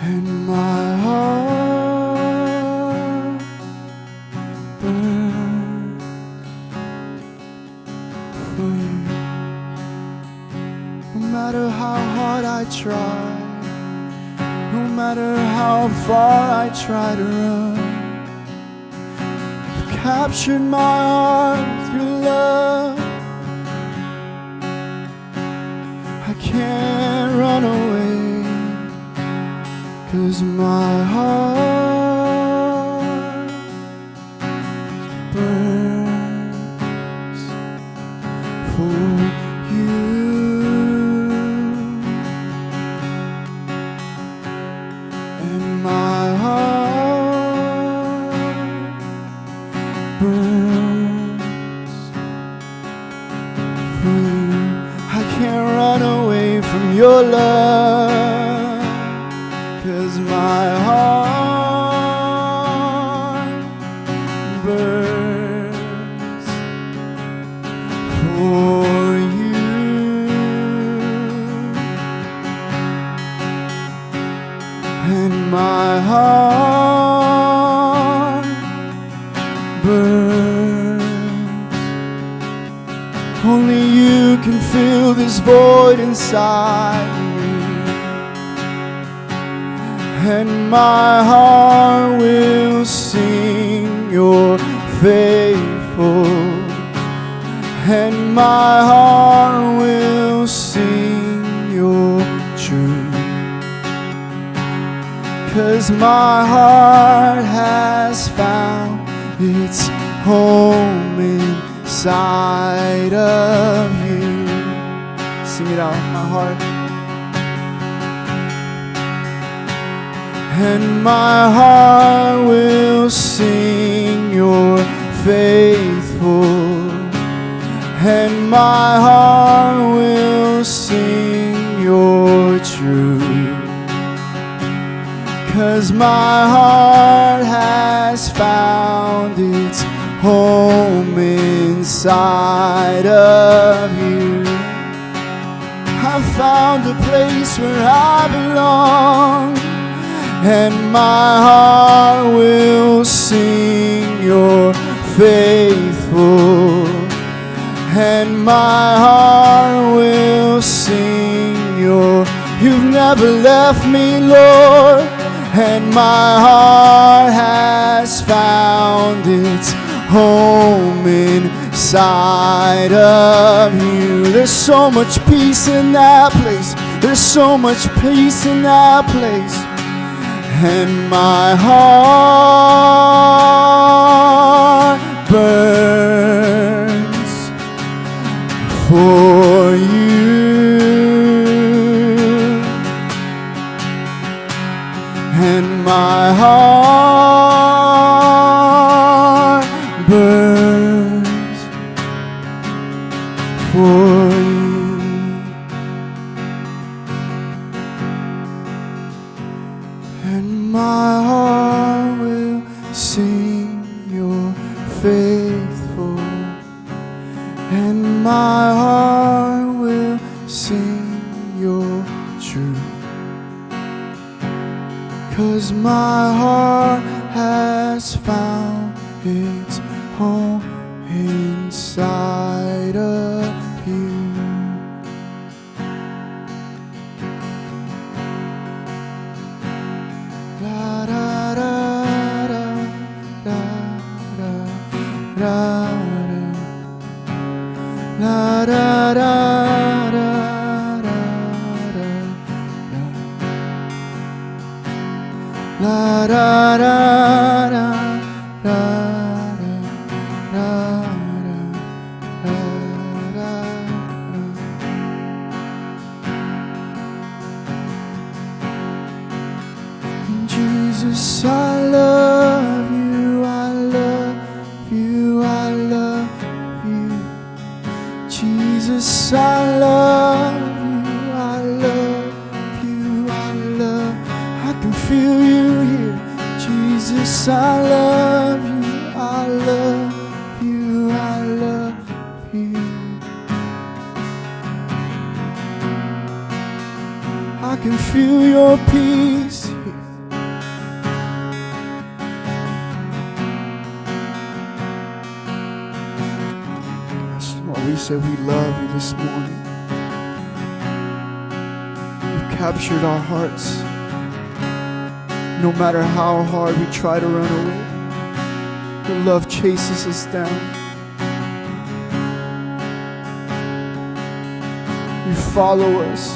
And my heart burns for you. No matter how hard I try, no matter how far I try to run, you captured my heart with your love. I can't run away, 'cause my heart burns for you. And my heart burns for you. I can't run away from your love, 'cause my heart burns for you. And my heart burns. Only you can fill this void inside me. And my heart will sing you're faithful. And my heart will sing you're true. 'Cause my heart has found its home inside of you. Sing it out, my heart. And my heart will sing you're faithful. And my heart will sing you're true. 'Cause my heart has found its home inside of you. I've found a place where I belong. And my heart will sing you're faithful. And my heart will sing you've never left me, Lord. And my heart has found its home inside of you. There's so much peace in that place. There's so much peace in that place. And my heart burns for you. And my heart burns for you. And my heart will sing you're faithful. And my heart will sing you're true. 'Cause my heart has found its home inside of you. La da da da da da da la da da da da da la da da da da da da. Jesus, I love you, I love you, I love you. Jesus, I love you, I love you, I love. I can feel you here. Jesus, I love you, I love you, I love you. can feel your peace here. Yes, Lord, we say we love you this morning. You've captured our hearts. No matter how hard we try to run away, your love chases us down. You follow us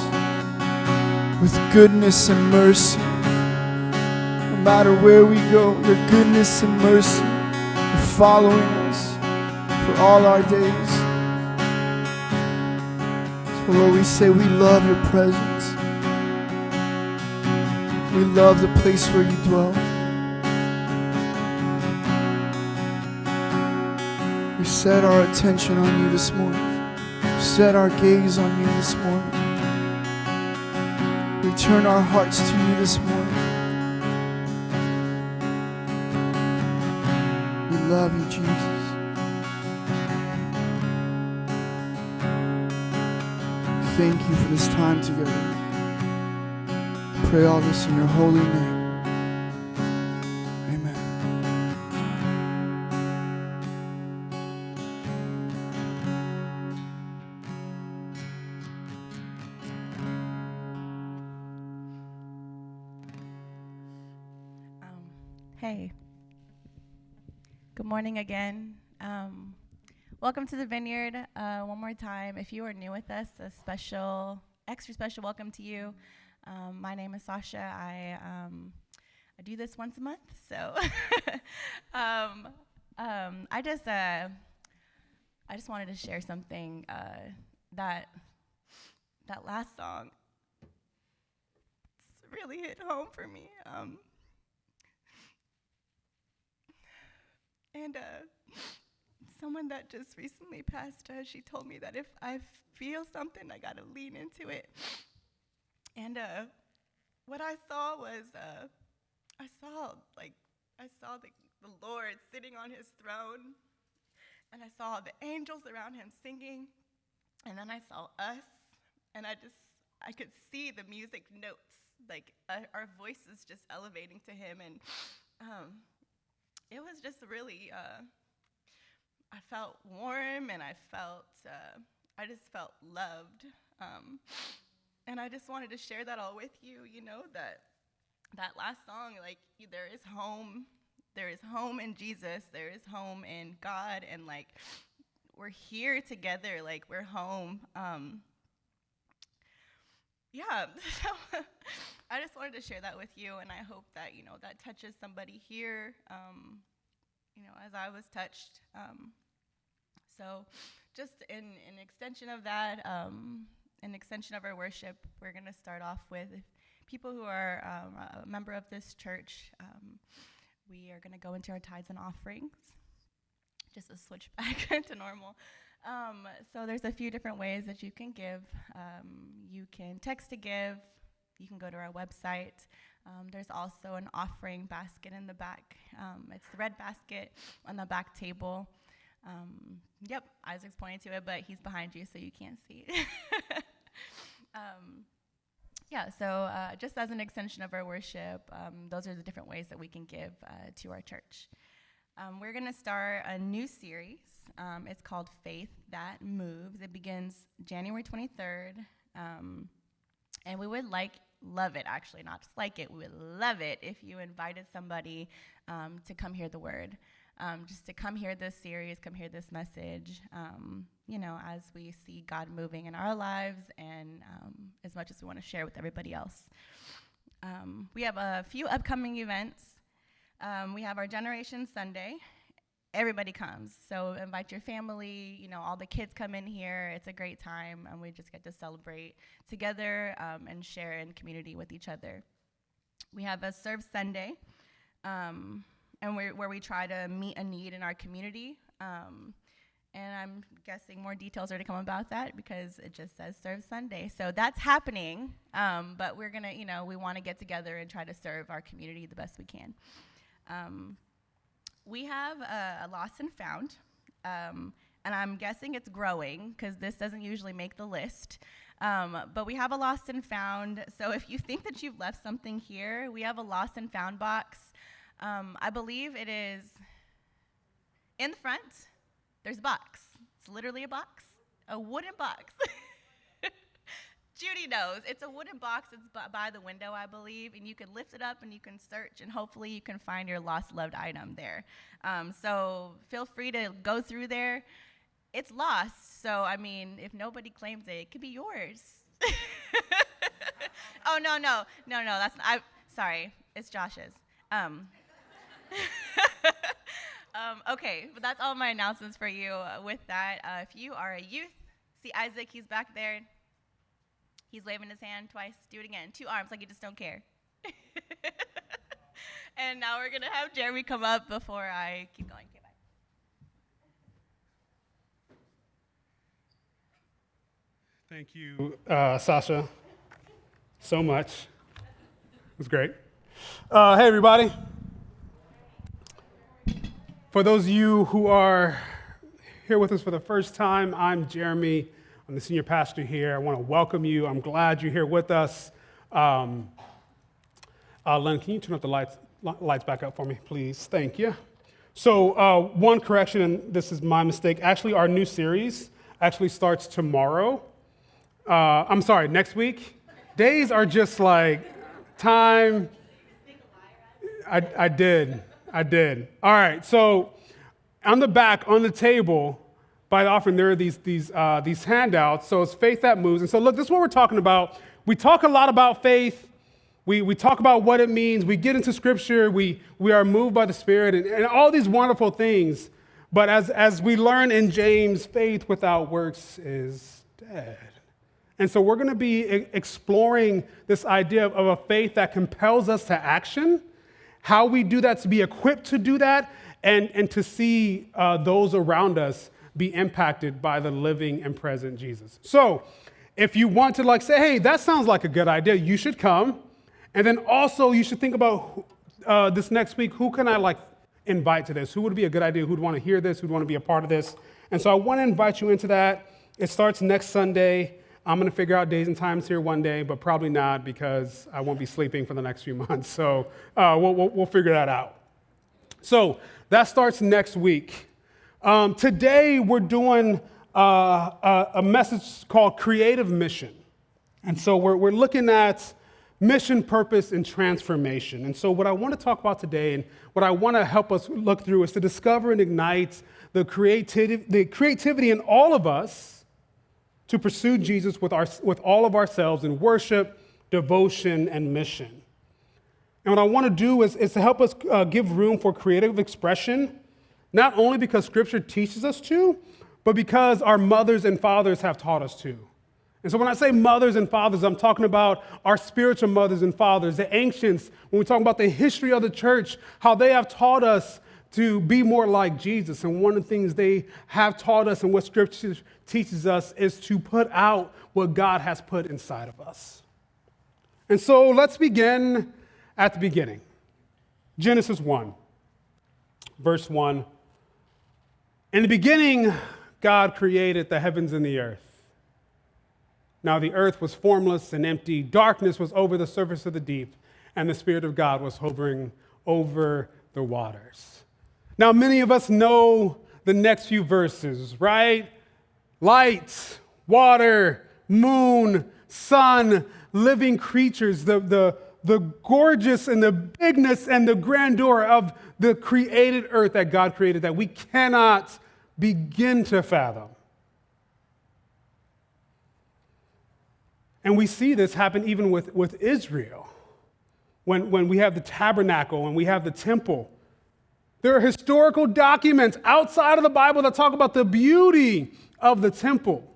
with goodness and mercy. No matter where we go, your goodness and mercy are following us for all our days. So Lord, we say we love your presence. We love the place where you dwell. We set our attention on you this morning. Set our gaze on you this morning. We turn our hearts to you this morning. We love you, Jesus. Thank you for this time together. Pray all this in your holy name. Hey, good morning again. Welcome to the Vineyard one more time. If you are new with us, extra special welcome to you. My name is Sasha. I do this once a month, so I just wanted to share something that last song really hit home for me. And someone that just recently passed, she told me that if I feel something, I gotta lean into it. And what I saw was, I saw the Lord sitting on his throne, and I saw the angels around him singing, and then I saw us, and I could see the music notes, like our voices just elevating to him, and it was just really, I felt warm, and I just felt loved. And I just wanted to share that all with you, that last song, like, there is home in Jesus, there is home in God, and, like, we're here together, like, we're home. Yeah, so I just wanted to share that with you, and I hope that, that touches somebody here, as I was touched. So just in extension of that, an extension of our worship, we're going to start off with people who are a member of this church. We are going to go into our tithes and offerings, just to switch back to normal. So there's a few different ways that you can give. You can text to give. You can go to our website. There's also an offering basket in the back. It's the red basket on the back table. Yep, Isaac's pointing to it, but he's behind you, so you can't see it. So just as an extension of our worship, those are the different ways that we can give to our church. We're going to start a new series. It's called Faith That Moves. It begins January 23rd, and we would love it, actually, not just like it, we would love it if you invited somebody to come hear the word, just to come hear this series, come hear this message, as we see God moving in our lives, and as much as we want to share with everybody else. We have a few upcoming events. We have our Generation Sunday. Everybody comes, so invite your family, all the kids come in here. It's a great time, and we just get to celebrate together and share in community with each other. We have a Serve Sunday, and where we try to meet a need in our community, and I'm guessing more details are to come about that because it just says Serve Sunday. So that's happening, but we're going to, we want to get together and try to serve our community the best we can. We have a Lost and Found, and I'm guessing it's growing because this doesn't usually make the list. But we have a lost and found. So if you think that you've left something here, we have a lost and found box. I believe it is in the front. There's a box. It's literally a box, a wooden box. Judy knows. It's a wooden box. It's by the window, I believe, and you can lift it up and you can search, and hopefully you can find your lost loved item there. So feel free to go through there. It's lost, so I mean, if nobody claims it, it could be yours. Oh no, that's sorry, it's Josh's. Okay, but that's all my announcements for you. With that, if you are a youth, see Isaac, he's back there. He's waving his hand twice. Do it again. 2 arms, like you just don't care. And now we're gonna have Jeremy come up before I keep going. Okay, bye. Thank you, Sasha, so much. It was great. Hey, everybody. For those of you who are here with us for the first time, I'm Jeremy. I'm the senior pastor here. I want to welcome you. I'm glad you're here with us. Len, can you turn up the lights back up for me, please? Thank you. So one correction, and this is my mistake. Actually, our new series actually starts tomorrow. I'm sorry, next week. Days are just like time. I did. All right, so on the back, on the table, by the offering, there are these handouts. So it's faith that moves. And so look, this is what we're talking about. We talk a lot about faith. We talk about what it means. We get into Scripture. We are moved by the Spirit and all these wonderful things. But as we learn in James, faith without works is dead. And so we're going to be exploring this idea of a faith that compels us to action, how we do that, to be equipped to do that, and to see those around us be impacted by the living and present Jesus. So if you want to say, hey, that sounds like a good idea, you should come. And then also you should think about this next week, who can I invite to this? Who would be a good idea? Who'd want to hear this? Who'd want to be a part of this? And so I want to invite you into that. It starts next Sunday. I'm going to figure out days and times here one day, but probably not because I won't be sleeping for the next few months. So we'll figure that out. So that starts next week. Today we're doing a message called Creative Mission. And so we're looking at mission, purpose, and transformation. And so what I want to talk about today and what I want to help us look through is to discover and ignite the creativity in all of us to pursue Jesus with all of ourselves in worship, devotion, and mission. And what I want to do is to help us give room for creative expression, not only because Scripture teaches us to, but because our mothers and fathers have taught us to. And so when I say mothers and fathers, I'm talking about our spiritual mothers and fathers, the ancients, when we talk about the history of the church, how they have taught us to be more like Jesus. And one of the things they have taught us and what Scripture teaches us is to put out what God has put inside of us. And so let's begin at the beginning. Genesis 1, verse 1. In the beginning, God created the heavens and the earth. Now the earth was formless and empty. Darkness was over the surface of the deep, and the Spirit of God was hovering over the waters. Now, many of us know the next few verses, right? Light, water, moon, sun, living creatures, the gorgeous and the bigness and the grandeur of the created earth that God created that we cannot begin to fathom. And we see this happen even with Israel. When we have the tabernacle and we have the temple, there are historical documents outside of the Bible that talk about the beauty of the temple.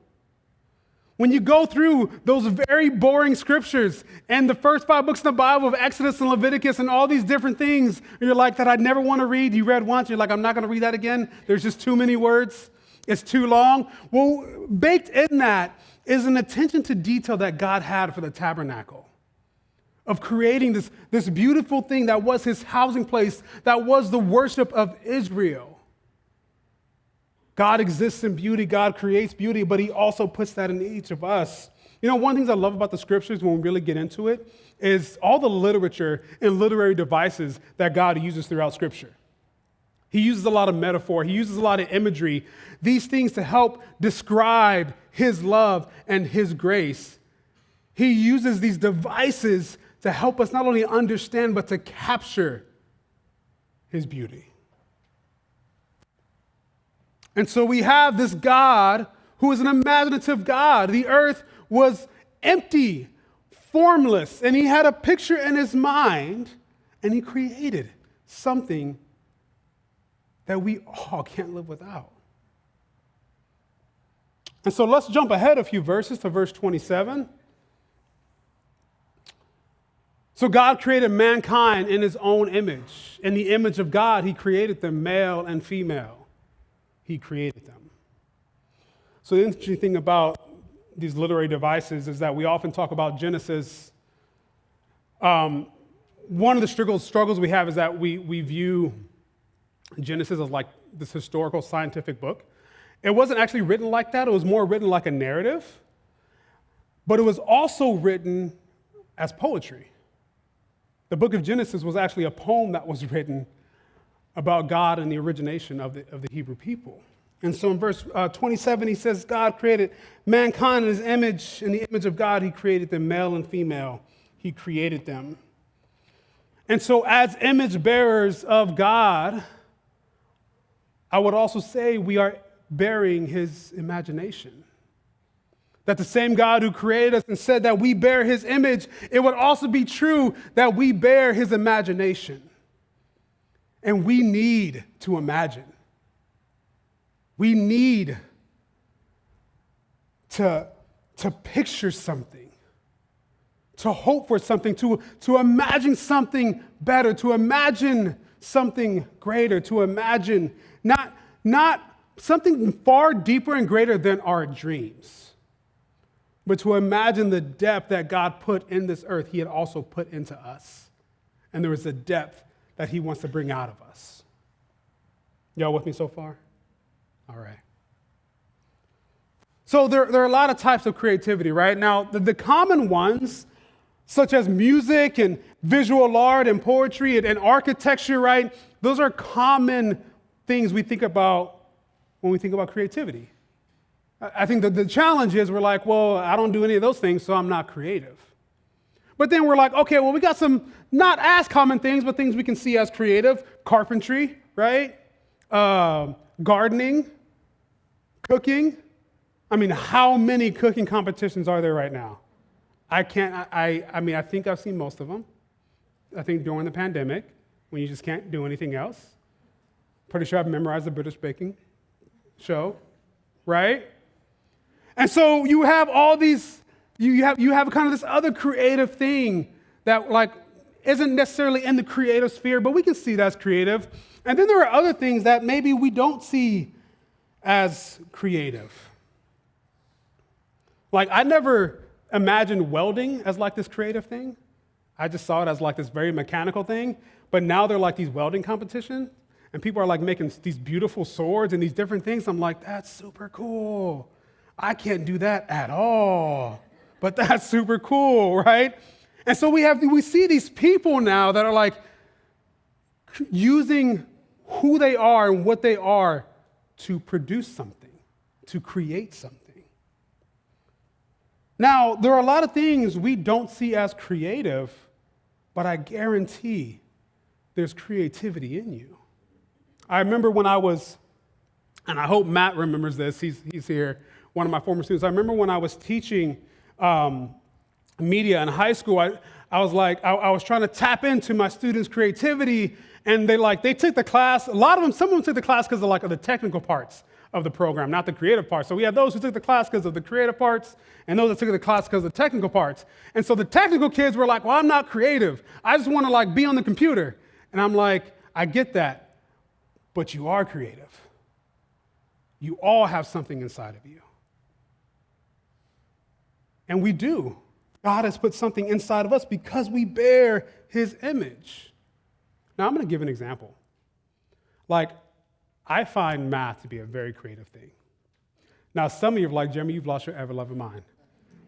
When you go through those very boring scriptures and the first 5 books in the Bible of Exodus and Leviticus and all these different things, you're like, that I'd never want to read. You read once, you're like, I'm not going to read that again. There's just too many words. It's too long. Well, baked in that is an attention to detail that God had for the tabernacle, of creating this beautiful thing that was his housing place, that was the worship of Israel. God exists in beauty, God creates beauty, but he also puts that in each of us. You know, one of the things I love about the scriptures when we really get into it is all the literature and literary devices that God uses throughout scripture. He uses a lot of metaphor. He uses a lot of imagery, these things to help describe his love and his grace. He uses these devices to help us not only understand, but to capture his beauty. And so we have this God who is an imaginative God. The earth was empty, formless, and he had a picture in his mind, and he created something that we all can't live without. And so let's jump ahead a few verses to verse 27. So God created mankind in his own image. In the image of God, he created them, male and female. He created them. So the interesting thing about these literary devices is that we often talk about Genesis. One of the struggles we have is that we view Genesis as like this historical scientific book. It wasn't actually written like that. It was more written like a narrative. But it was also written as poetry. The book of Genesis was actually a poem that was written about God and the origination of the Hebrew people. And so in verse 27, he says, God created mankind in his image. In the image of God, he created them, male and female. He created them. And so as image bearers of God, I would also say we are bearing his imagination. That the same God who created us and said that we bear his image, it would also be true that we bear his imagination. And we need to imagine. We need to picture something, to hope for something, to imagine something better, to imagine something greater, to imagine not something far deeper and greater than our dreams, but to imagine the depth that God put in this earth, he had also put into us. And there is a depth that he wants to bring out of us. Y'all with me so far? All right. So there are a lot of types of creativity, right? Now, the common ones, such as music and visual art and poetry and architecture, right? Those are common things we think about when we think about creativity. I think that the challenge is we're like, well, I don't do any of those things, so I'm not creative. But then we're like, okay, well, we got some not as common things, but things we can see as creative. Carpentry, right? Gardening, cooking. I mean, how many cooking competitions are there right now? I think I've seen most of them. I think during the pandemic, when you just can't do anything else. Pretty sure I've memorized the British baking show, right? And so you have all these, you have kind of this other creative thing that like isn't necessarily in the creative sphere, but we can see that's creative. And then there are other things that maybe we don't see as creative. Like I never imagined welding as like this creative thing. I just saw it as like this very mechanical thing. But now they're like these welding competitions, and people are like making these beautiful swords and these different things. I'm like, that's super cool. I can't do that at all, but that's super cool, right? And so we see these people now that are like using who they are and what they are to produce something, to create something. Now, there are a lot of things we don't see as creative, but I guarantee there's creativity in you. I remember when I was, and I hope Matt remembers this, he's here, one of my former students. I remember when I was teaching media in high school, I was trying to tap into my students' creativity, and they took the class. Some of them took the class because of the technical parts of the program, not the creative parts. So we had those who took the class because of the creative parts, and those that took the class because of the technical parts. And so the technical kids were like, well, I'm not creative. I just want to be on the computer. And I'm like, I get that, but you are creative. You all have something inside of you. And we do. God has put something inside of us because we bear his image. Now, I'm going to give an example. I find math to be a very creative thing. Now, some of you are like, Jeremy, you've lost your ever-loving mind.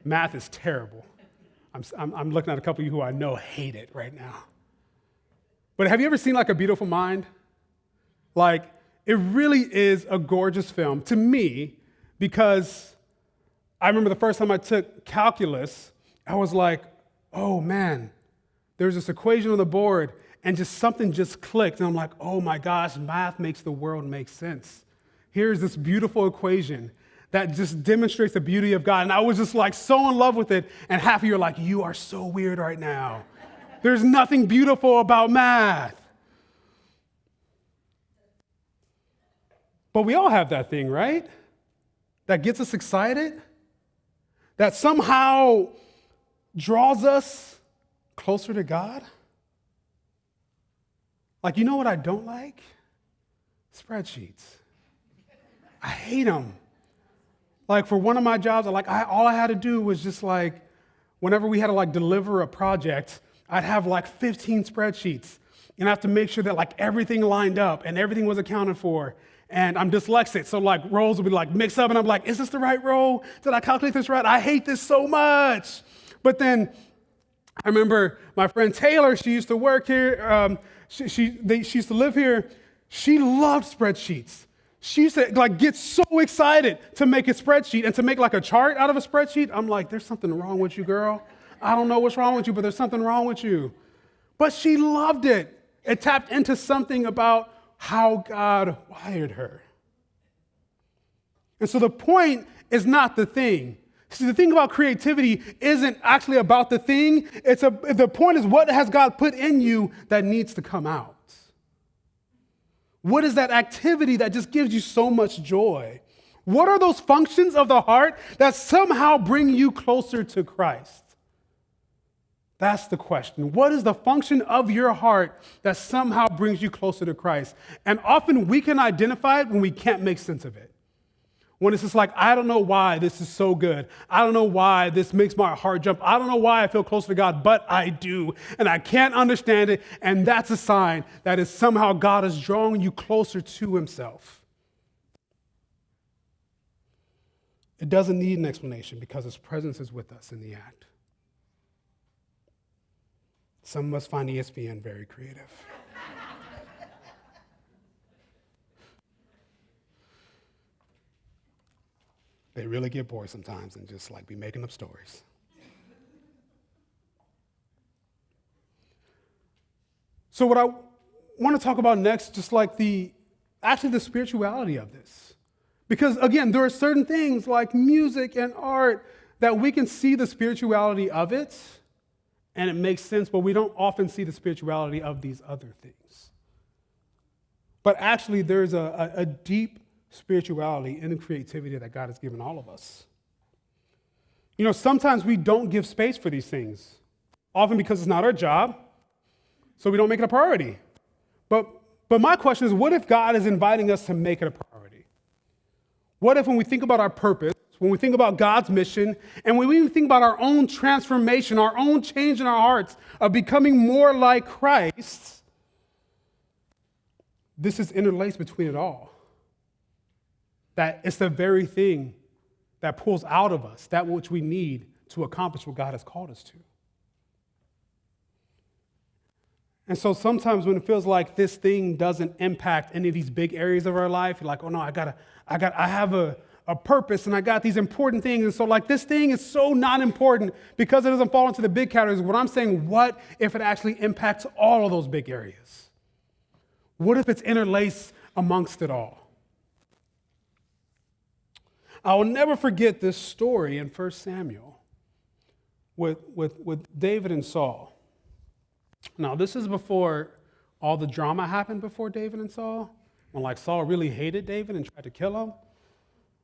Math is terrible. I'm looking at a couple of you who I know hate it right now. But have you ever seen like A Beautiful Mind? Like, it really is a gorgeous film to me, because I remember the first time I took calculus, I was like, oh man, there's this equation on the board and just something just clicked. And I'm like, oh my gosh, math makes the world make sense. Here's this beautiful equation that just demonstrates the beauty of God. And I was just like so in love with it. And half of you are like, you are so weird right now. There's nothing beautiful about math. But we all have that thing, right? That gets us excited, that somehow draws us closer to God. Like, you know what I don't like? Spreadsheets. I hate them. Like, for one of my jobs, all I had to do was just like, whenever we had to like deliver a project, I'd have like 15 spreadsheets, and I have to make sure that like everything lined up and everything was accounted for. And I'm dyslexic, so like rows will be like mixed up, and I'm like, is this the right row? Did I calculate this right? I hate this so much. But then I remember my friend Taylor, she used to work here. She used to live here. She loved spreadsheets. She used to like get so excited to make a spreadsheet and to make like a chart out of a spreadsheet. I'm like, there's something wrong with you, girl. I don't know what's wrong with you, but there's something wrong with you. But she loved it. It tapped into something about how God wired her. And so the point is not the thing. See, the thing about creativity isn't actually about the thing. The point is, what has God put in you that needs to come out? What is that activity that just gives you so much joy? What are those functions of the heart that somehow bring you closer to Christ? That's the question. What is the function of your heart that somehow brings you closer to Christ? And often we can identify it when we can't make sense of it. When it's just like, I don't know why this is so good. I don't know why this makes my heart jump. I don't know why I feel closer to God, but I do. And I can't understand it. And that's a sign that is somehow God is drawing you closer to himself. It doesn't need an explanation because his presence is with us in the act. Some of us find ESPN very creative. They really get bored sometimes and just like be making up stories. So what I want to talk about next, just like the spirituality of this. Because again, there are certain things like music and art that we can see the spirituality of it, and it makes sense, but we don't often see the spirituality of these other things. But actually, there's a deep spirituality in the creativity that God has given all of us. You know, sometimes we don't give space for these things, often because it's not our job, so we don't make it a priority. But my question is, what if God is inviting us to make it a priority? What if when we think about our purpose, when we think about God's mission, and when we even think about our own transformation, our own change in our hearts of becoming more like Christ, this is interlaced between it all. That it's the very thing that pulls out of us that which we need to accomplish what God has called us to. And so sometimes when it feels like this thing doesn't impact any of these big areas of our life, you're like, oh no, I have a purpose and I got these important things. And so like this thing is so not important because it doesn't fall into the big categories. What I'm saying, what if it actually impacts all of those big areas? What if it's interlaced amongst it all? I will never forget this story in 1 Samuel with David and Saul. Now, this is before all the drama happened before David and Saul, when like Saul really hated David and tried to kill him.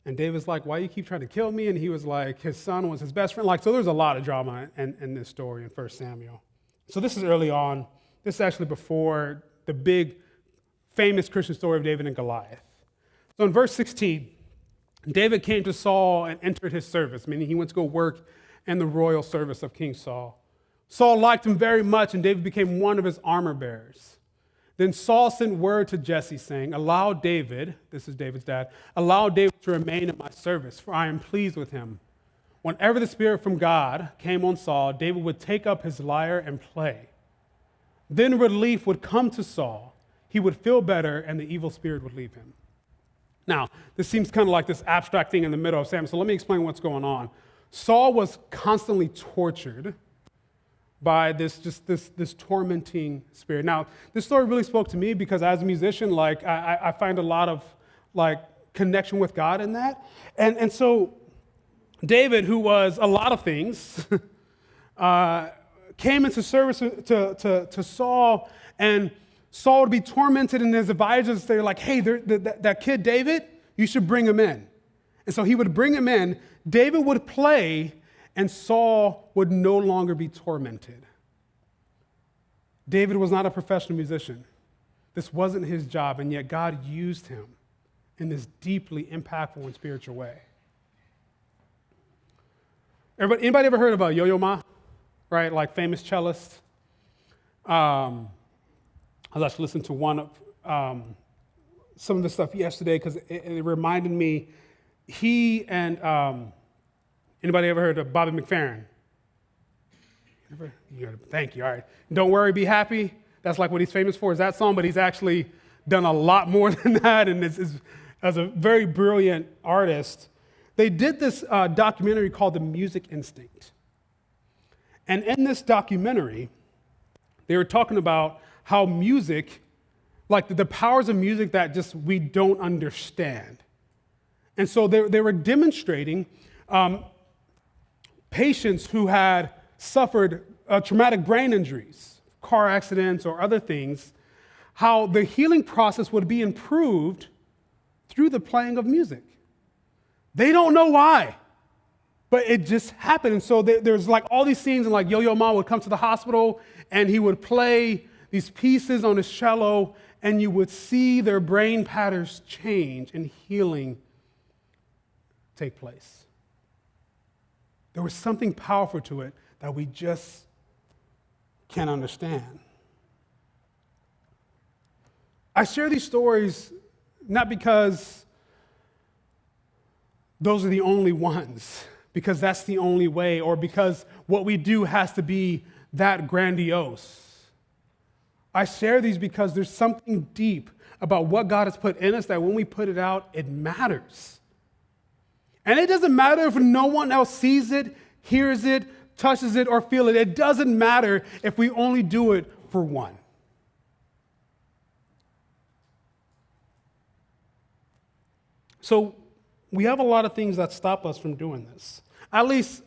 And David's like, why you keep trying to kill me? And he was like, his son was his best friend. Like, so there's a lot of drama in this story in 1 Samuel. So this is early on. This is actually before the big, famous Christian story of David and Goliath. So in verse 16, David came to Saul and entered his service, meaning he went to go work in the royal service of King Saul. Saul liked him very much, and David became one of his armor bearers. Then Saul sent word to Jesse, saying, allow David, this is David's dad, allow David to remain in my service, for I am pleased with him. whenever the Spirit from God came on Saul, David would take up his lyre and play. Then relief would come to Saul. He would feel better, and the evil spirit would leave him. Now, this seems kind of like this abstract thing in the middle of Samuel, so let me explain what's going on. Saul was constantly tortured by this tormenting spirit. Now, this story really spoke to me because as a musician, I find a lot of connection with God in that. And so David, who was a lot of things, came into service to Saul, and Saul would be tormented, and his advisors, they're like, hey, that kid David, you should bring him in. And so he would bring him in, David would play, and Saul would no longer be tormented. David was not a professional musician. This wasn't his job, and yet God used him in this deeply impactful and spiritual way. Anybody ever heard of Yo-Yo Ma? Right, like famous cellist? I was actually listening to one of some of the stuff yesterday because it reminded me, he and, anybody ever heard of Bobby McFerrin? Thank you, all right. Don't Worry, Be Happy. That's like what he's famous for, is that song, but he's actually done a lot more than that, and as a very brilliant artist. They did this documentary called The Music Instinct. And in this documentary, they were talking about how music, like the powers of music that just we don't understand. And so they were demonstrating patients who had suffered traumatic brain injuries, car accidents or other things, how the healing process would be improved through the playing of music. They don't know why, but it just happened. And so there's like all these scenes, and like Yo-Yo Ma would come to the hospital and he would play these pieces on his cello, and you would see their brain patterns change and healing take place. There was something powerful to it that we just can't understand. I share these stories not because those are the only ones, because that's the only way, or because what we do has to be that grandiose. I share these because there's something deep about what God has put in us that when we put it out, it matters. And it doesn't matter if no one else sees it, hears it, touches it, or feels it. It doesn't matter if we only do it for one. So we have a lot of things that stop us from doing this. At least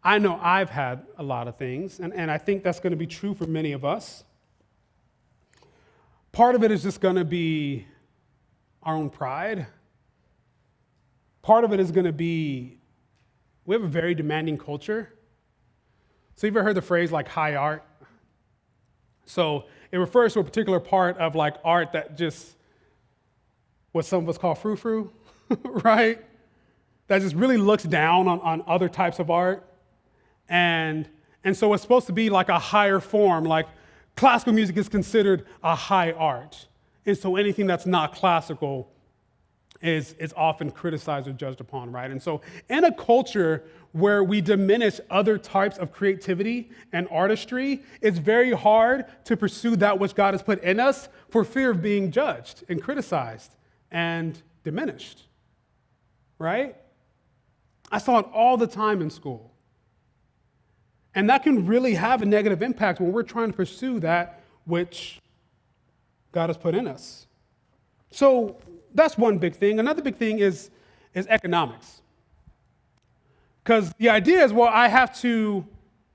I know I've had a lot of things, and I think that's going to be true for many of us. Part of it is just going to be our own pride. Part of it is going to be, we have a very demanding culture. So you've ever heard the phrase like high art? So it refers to a particular part of like art that just, what some of us call frou-frou, right? That just really looks down on other types of art. And so it's supposed to be like a higher form, like classical music is considered a high art. And so anything that's not classical is often criticized or judged upon, right? And so in a culture where we diminish other types of creativity and artistry, it's very hard to pursue that which God has put in us for fear of being judged and criticized and diminished, right? I saw it all the time in school. And that can really have a negative impact when we're trying to pursue that which God has put in us. So that's one big thing. Another big thing is economics. Because the idea is, well, I have to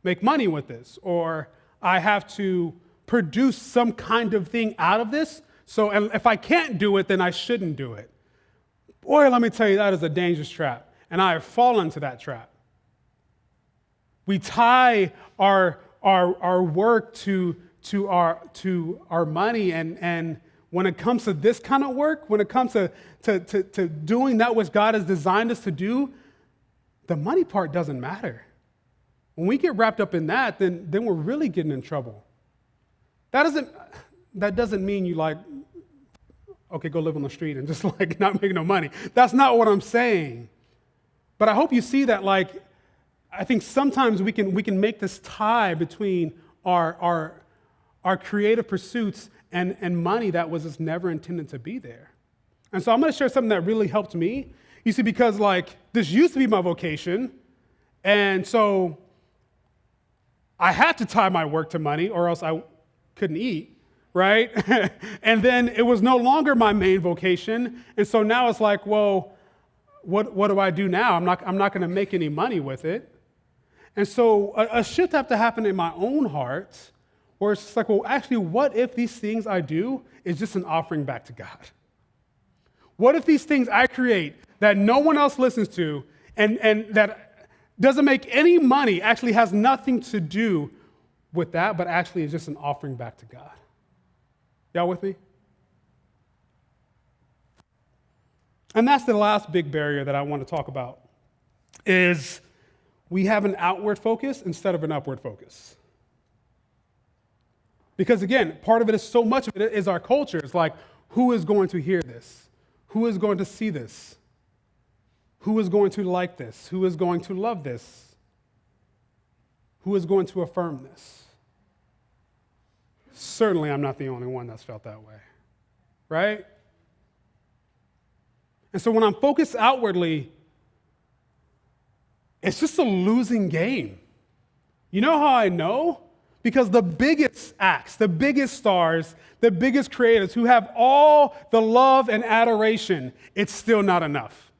make money with this, or I have to produce some kind of thing out of this. So and if I can't do it, then I shouldn't do it. Boy, let me tell you, that is a dangerous trap. And I have fallen into that trap. We tie our work to our money, and when it comes to this kind of work, when it comes to doing that which God has designed us to do, the money part doesn't matter. When we get wrapped up in that, then we're really getting in trouble. That doesn't mean you like, okay, go live on the street and just like not make no money. That's not what I'm saying. But I hope you see that like I think sometimes we can make this tie between our creative pursuits and money that was just never intended to be there. And so I'm going to share something that really helped me. You see, because like this used to be my vocation, and so I had to tie my work to money or else I couldn't eat, right? And then it was no longer my main vocation. And so now it's like, well, what do I do now? I'm not going to make any money with it. And so a shift had to happen in my own heart where it's just like, well, actually, what if these things I do is just an offering back to God? What if these things I create that no one else listens to and that doesn't make any money, actually has nothing to do with that, but actually is just an offering back to God? Y'all with me? And that's the last big barrier that I want to talk about, is we have an outward focus instead of an upward focus. Because again, part of it is, so much of it is our culture. It's like, who is going to hear this? Who is going to see this? Who is going to like this? Who is going to love this? Who is going to affirm this? Certainly, I'm not the only one that's felt that way, right? And so when I'm focused outwardly, it's just a losing game. You know how I know? Because the biggest acts, the biggest stars, the biggest creators who have all the love and adoration, it's still not enough.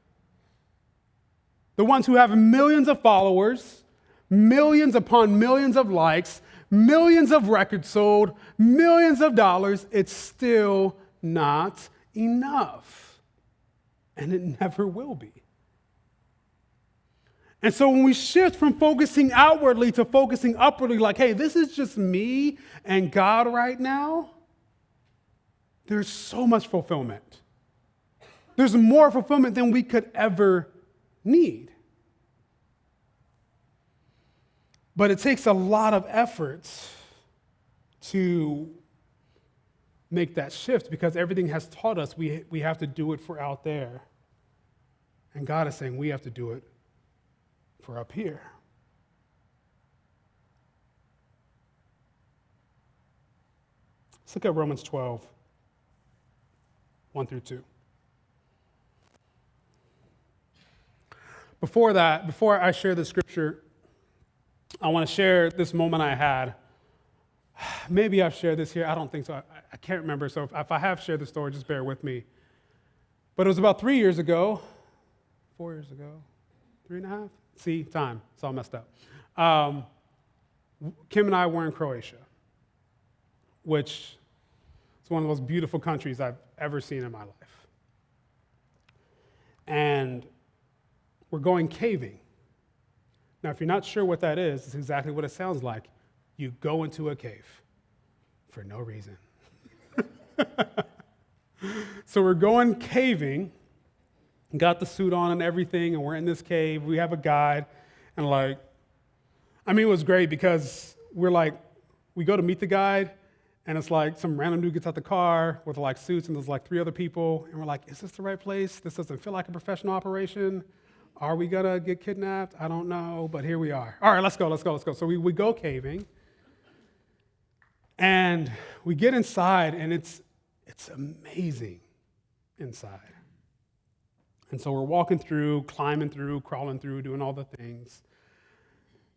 The ones who have millions of followers, millions upon millions of likes, millions of records sold, millions of dollars, it's still not enough. And it never will be. And so when we shift from focusing outwardly to focusing upwardly, like, hey, this is just me and God right now, there's so much fulfillment. There's more fulfillment than we could ever need. But it takes a lot of effort to make that shift, because everything has taught us we have to do it for out there. And God is saying we have to do it for up here. Let's look at Romans 12, 1 through 2. Before I share the scripture, I want to share this moment I had. Maybe I've shared this here. I don't think so. I can't remember. So if I have shared the story, just bear with me. But it was about 3 years ago, 4 years ago, 3.5. See, time. It's all messed up. Kim and I were in Croatia, which is one of the most beautiful countries I've ever seen in my life. And we're going caving. Now, if you're not sure what that is, it's exactly what it sounds like. You go into a cave for no reason. So we're going caving, got the suit on and everything, and we're in this cave. We have a guide, and it was great because we go to meet the guide, and it's like some random dude gets out the car with suits, and there's 3 other people, and we're like, is this the right place? This doesn't feel like a professional operation. Are we gonna get kidnapped? I don't know, but here we are. All right, let's go. So we go caving, and we get inside, and it's amazing inside. And so we're walking through, climbing through, crawling through, doing all the things.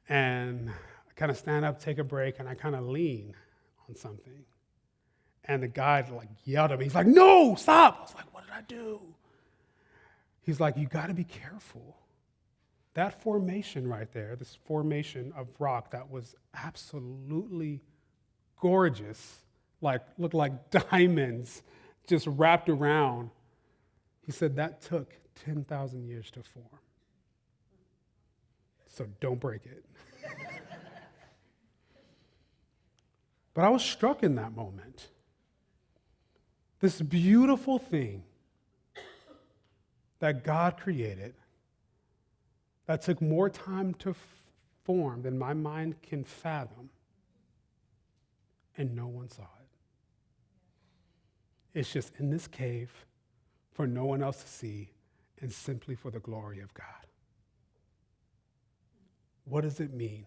And I kind of stand up, take a break, and I kind of lean on something. And the guy yelled at me. He's like, no, stop. I was like, what did I do? He's like, you got to be careful. That formation right there, this formation of rock that was absolutely gorgeous, looked like diamonds just wrapped around. He said that took 10,000 years to form. So don't break it. But I was struck in that moment. This beautiful thing that God created that took more time to form than my mind can fathom, and no one saw it. It's just in this cave for no one else to see, and simply for the glory of God. what does it mean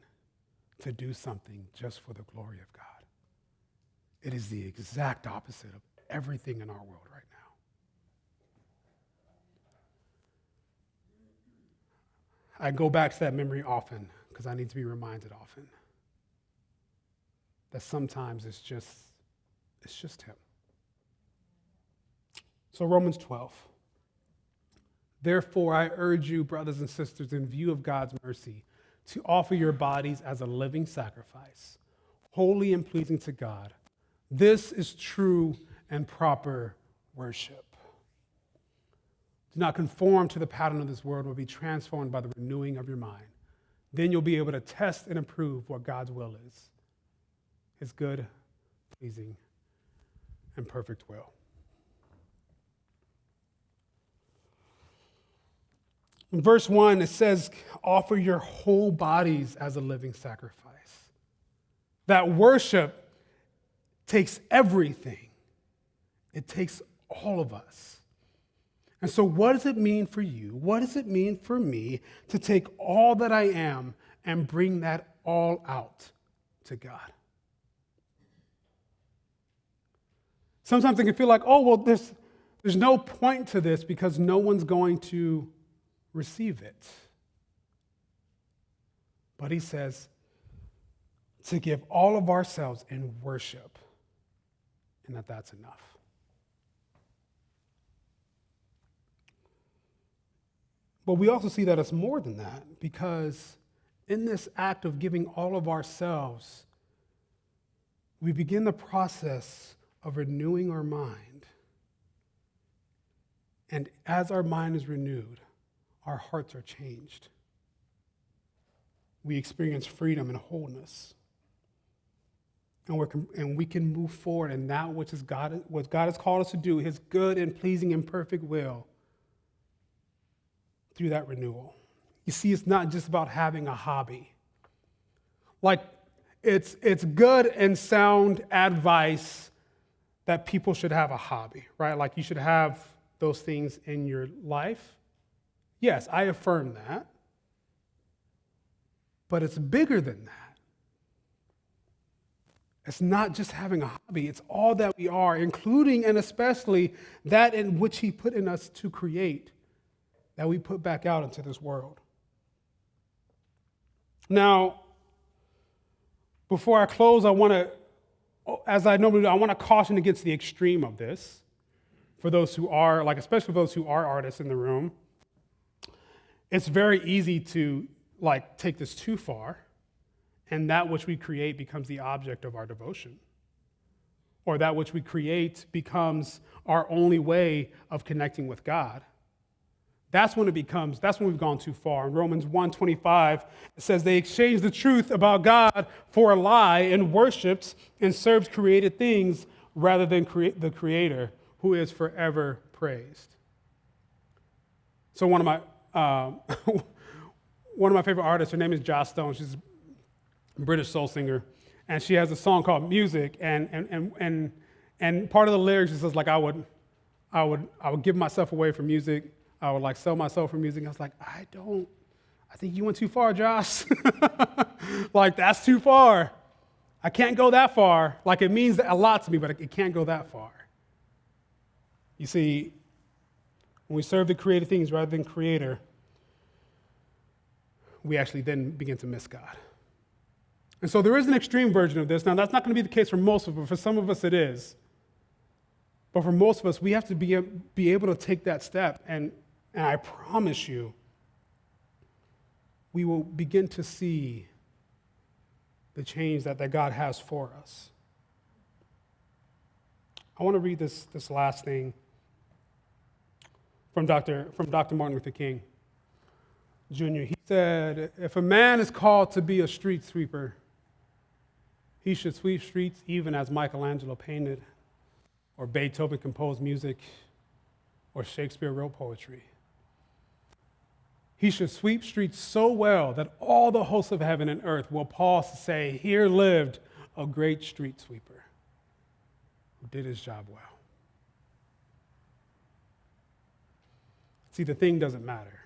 to do something just for the glory of God? It is the exact opposite of everything in our world right now. I go back to that memory often because I need to be reminded often that sometimes it's just him. So Romans 12. Therefore, I urge you, brothers and sisters, in view of God's mercy, to offer your bodies as a living sacrifice, holy and pleasing to God. This is true and proper worship. Do not conform to the pattern of this world, but be transformed by the renewing of your mind. Then you'll be able to test and approve what God's will is, his good, pleasing, and perfect will. In verse 1, it says, offer your whole bodies as a living sacrifice. That worship takes everything. It takes all of us. And so what does it mean for you? What does it mean for me to take all that I am and bring that all out to God? Sometimes it can feel like, oh, well, there's no point to this because no one's going to receive it. But he says to give all of ourselves in worship, and that's enough. But we also see that it's more than that, because in this act of giving all of ourselves, we begin the process of renewing our mind. And as our mind is renewed, our hearts are changed. We experience freedom and wholeness. And we can move forward in that which is what God has called us to do, his good and pleasing and perfect will, through that renewal. You see, it's not just about having a hobby. Like, it's good and sound advice that people should have a hobby, right? Like, you should have those things in your life. Yes, I affirm that. But it's bigger than that. It's not just having a hobby, it's all that we are, including and especially that in which he put in us to create, that we put back out into this world. Now, before I close, I want to, as I normally do, I want to caution against the extreme of this for those who are, like, especially those who are artists in the room. It's very easy to, like, take this too far, and that which we create becomes the object of our devotion. Or that which we create becomes our only way of connecting with God. That's when we've gone too far. In Romans 1:25, it says they exchanged the truth about God for a lie and worshiped and served created things rather than the Creator, who is forever praised. So one of my favorite artists, her name is Joss Stone. She's a British soul singer, and she has a song called Music, and part of the lyrics is like, I would give myself away for music. I would, like, sell myself for music. I was like, I think you went too far, Josh. Like, that's too far. I can't go that far. Like, it means a lot to me, but it can't go that far. You see, when we serve the created things rather than Creator, we actually then begin to miss God. And so there is an extreme version of this. Now, that's not going to be the case for most of us. For some of us, it is. But for most of us, we have to be able to take that step. And I promise you, we will begin to see the change that God has for us. I want to read this last thing from Dr. Martin Luther King Jr. He said, if a man is called to be a street sweeper, he should sweep streets even as Michelangelo painted, or Beethoven composed music, or Shakespeare wrote poetry. He should sweep streets so well that all the hosts of heaven and earth will pause to say, here lived a great street sweeper who did his job well. See, the thing doesn't matter.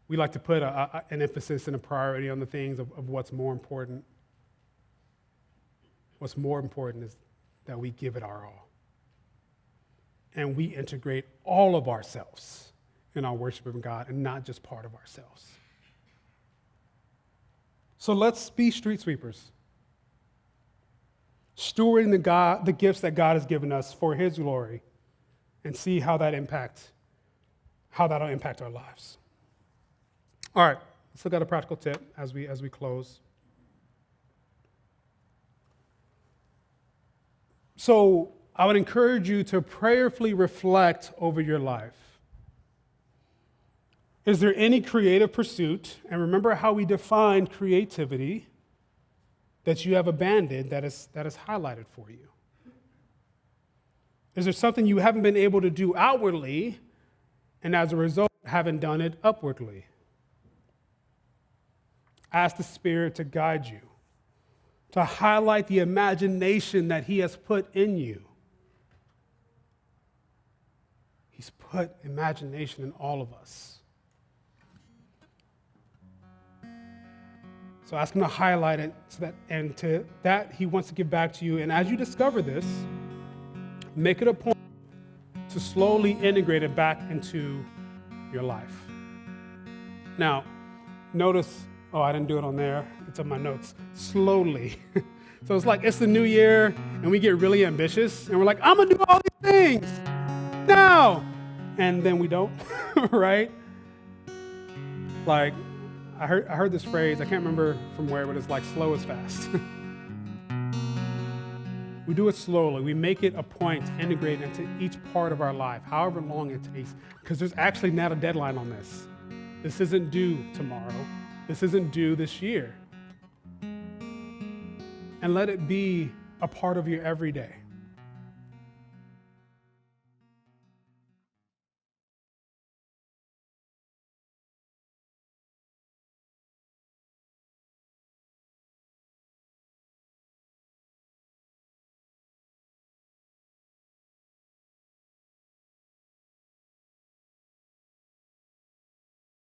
we like to put an emphasis and a priority on the things of what's more important. What's more important is that we give it our all. And we integrate all of ourselves in our worship of God and not just part of ourselves. So let's be street sweepers, stewarding the gifts that God has given us for His glory, and see how that'll impact our lives. All right, let's look at a practical tip as we close. So I would encourage you to prayerfully reflect over your life. Is there any creative pursuit, and remember how we defined creativity, that you have abandoned that is highlighted for you? Is there something you haven't been able to do outwardly, and as a result, haven't done it upwardly? Ask the Spirit to guide you, to highlight the imagination that He has put in you. He's put imagination in all of us. So ask Him to highlight it, and to that He wants to give back to you. And as you discover this, make it a point to slowly integrate it back into your life. Now, notice, I didn't do it on there. It's on my notes. Slowly. So it's like it's the new year, and we get really ambitious, and we're like, I'm going to do all these things now. And then we don't, right? Like, I heard this phrase, I can't remember from where, but it's like slow is fast. We do it slowly. We make it a point to integrate into each part of our life, however long it takes, because there's actually not a deadline on this. This isn't due tomorrow. This isn't due this year. And let it be a part of your everyday.